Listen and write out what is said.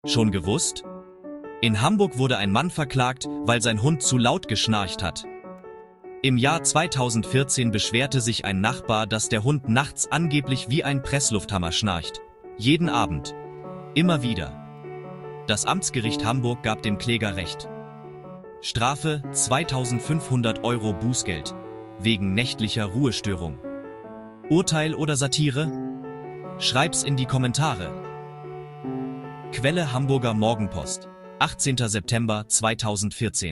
Schon gewusst? In Hamburg wurde ein Mann verklagt, weil sein Hund zu laut geschnarcht hat. Im Jahr 2014 beschwerte sich ein Nachbar, dass der Hund nachts angeblich wie ein Presslufthammer schnarcht. Jeden Abend. Immer wieder. Das Amtsgericht Hamburg gab dem Kläger Recht. Strafe 2.500 € Bußgeld. Wegen nächtlicher Ruhestörung. Urteil oder Satire? Schreib's in die Kommentare. Quelle: Hamburger Morgenpost. 18. September 2014.